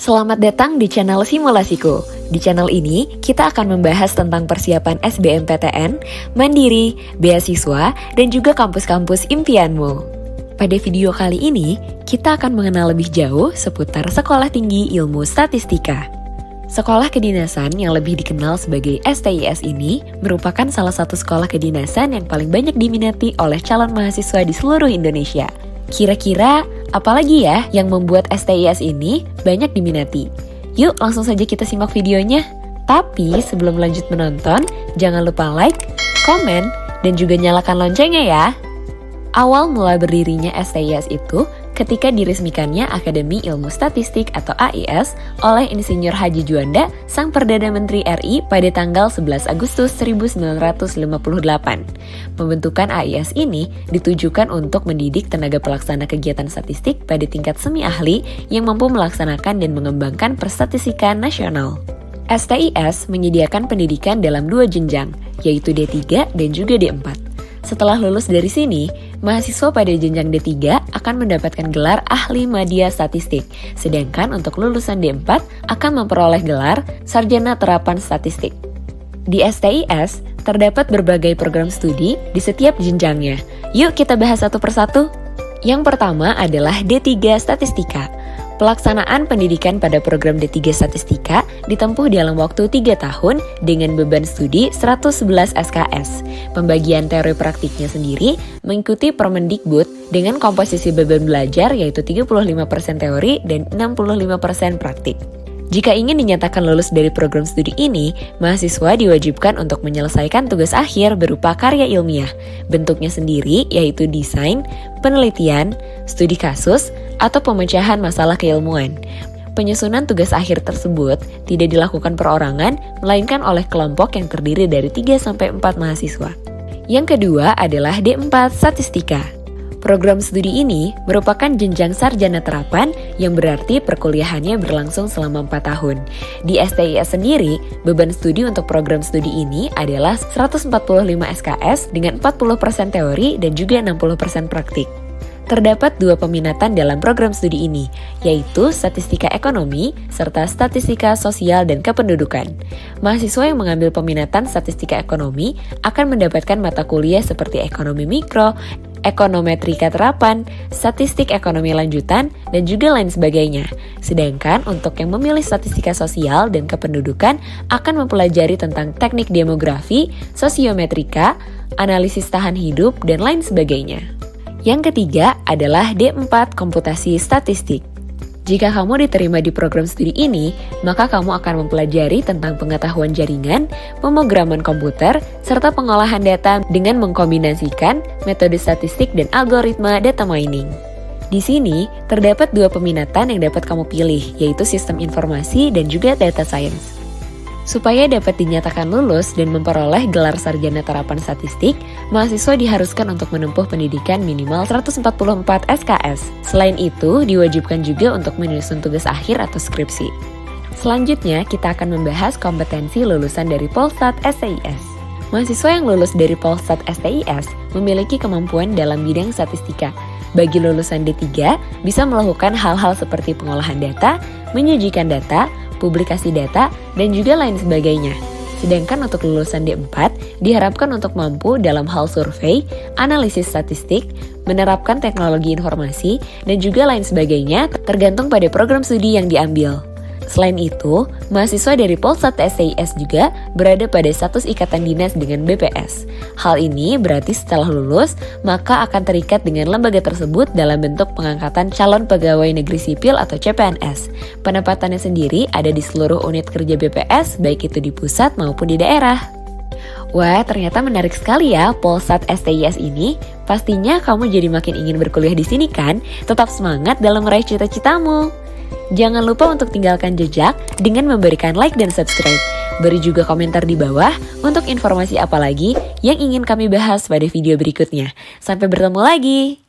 Selamat datang di channel Simulasiku. Di channel ini, kita akan membahas tentang persiapan SBMPTN, Mandiri, beasiswa, dan juga kampus-kampus impianmu. Pada video kali ini, kita akan mengenal lebih jauh seputar Sekolah Tinggi Ilmu Statistika. Sekolah kedinasan yang lebih dikenal sebagai STIS ini merupakan salah satu sekolah kedinasan yang paling banyak diminati oleh calon mahasiswa di seluruh Indonesia. Kira-kira apalagi ya yang membuat STIS ini banyak diminati? Yuk langsung saja kita simak videonya. Tapi sebelum lanjut menonton, jangan lupa like, komen, dan juga nyalakan loncengnya ya. Awal mula berdirinya STIS itu ketika diresmikannya Akademi Ilmu Statistik atau AIS oleh Insinyur Haji Juanda, Sang Perdana Menteri RI pada tanggal 11 Agustus 1958. Pembentukan AIS ini ditujukan untuk mendidik tenaga pelaksana kegiatan statistik pada tingkat semi ahli yang mampu melaksanakan dan mengembangkan perstatistikan nasional. STIS menyediakan pendidikan dalam 2 jenjang, yaitu D3 dan juga D4. Setelah lulus dari sini, mahasiswa pada jenjang D3 akan mendapatkan gelar ahli media statistik, sedangkan untuk lulusan D4 akan memperoleh gelar sarjana terapan statistik. Di STIS, terdapat berbagai program studi di setiap jenjangnya. Yuk kita bahas satu persatu. Yang pertama adalah D3 Statistika. Pelaksanaan pendidikan pada program D3 Statistika ditempuh dalam waktu 3 tahun dengan beban studi 111 SKS. Pembagian teori praktiknya sendiri mengikuti Permendikbud dengan komposisi beban belajar yaitu 35% teori dan 65% praktik. Jika ingin dinyatakan lulus dari program studi ini, mahasiswa diwajibkan untuk menyelesaikan tugas akhir berupa karya ilmiah. Bentuknya sendiri yaitu desain, penelitian, studi kasus, atau pemecahan masalah keilmuan. Penyusunan tugas akhir tersebut tidak dilakukan perorangan, melainkan oleh kelompok yang terdiri dari 3-4 mahasiswa. Yang kedua adalah D4 Statistika. Program studi ini merupakan jenjang sarjana terapan yang berarti perkuliahannya berlangsung selama 4 tahun. Di STIS sendiri, beban studi untuk program studi ini adalah 145 SKS dengan 40% teori dan juga 60% praktik. Terdapat 2 peminatan dalam program studi ini, yaitu Statistika Ekonomi serta Statistika Sosial dan Kependudukan. Mahasiswa yang mengambil peminatan Statistika Ekonomi akan mendapatkan mata kuliah seperti Ekonomi Mikro, Ekonometrika Terapan, Statistik Ekonomi Lanjutan, dan juga lain sebagainya. Sedangkan untuk yang memilih Statistika Sosial dan Kependudukan akan mempelajari tentang teknik demografi, sosiometrika, analisis tahan hidup, dan lain sebagainya. Yang ketiga adalah D4 Komputasi Statistik. Jika kamu diterima di program studi ini, maka kamu akan mempelajari tentang pengetahuan jaringan, pemrograman komputer, serta pengolahan data dengan mengkombinasikan metode statistik dan algoritma data mining. Di sini, terdapat 2 peminatan yang dapat kamu pilih, yaitu sistem informasi dan juga data science. Supaya dapat dinyatakan lulus dan memperoleh gelar sarjana terapan statistik, mahasiswa diharuskan untuk menempuh pendidikan minimal 144 SKS. Selain itu, diwajibkan juga untuk menyusun tugas akhir atau skripsi. Selanjutnya, kita akan membahas kompetensi lulusan dari Polstat STIS. Mahasiswa yang lulus dari Polstat STIS memiliki kemampuan dalam bidang statistika. Bagi lulusan D3, bisa melakukan hal-hal seperti pengolahan data, menyajikan data, publikasi data, dan juga lain sebagainya. Sedangkan untuk lulusan D4, diharapkan untuk mampu dalam hal survei, analisis statistik, menerapkan teknologi informasi, dan juga lain sebagainya tergantung pada program studi yang diambil. Selain itu, mahasiswa dari Polstat STIS juga berada pada status ikatan dinas dengan BPS. Hal ini berarti setelah lulus, maka akan terikat dengan lembaga tersebut dalam bentuk pengangkatan calon pegawai negeri sipil atau CPNS. Penempatannya sendiri ada di seluruh unit kerja BPS, baik itu di pusat maupun di daerah. Wah, ternyata menarik sekali ya Polstat STIS ini. Pastinya kamu jadi makin ingin berkuliah di sini kan? Tetap semangat dalam meraih cita-citamu. Jangan lupa untuk tinggalkan jejak dengan memberikan like dan subscribe. Beri juga komentar di bawah untuk informasi apa lagi yang ingin kami bahas pada video berikutnya. Sampai bertemu lagi!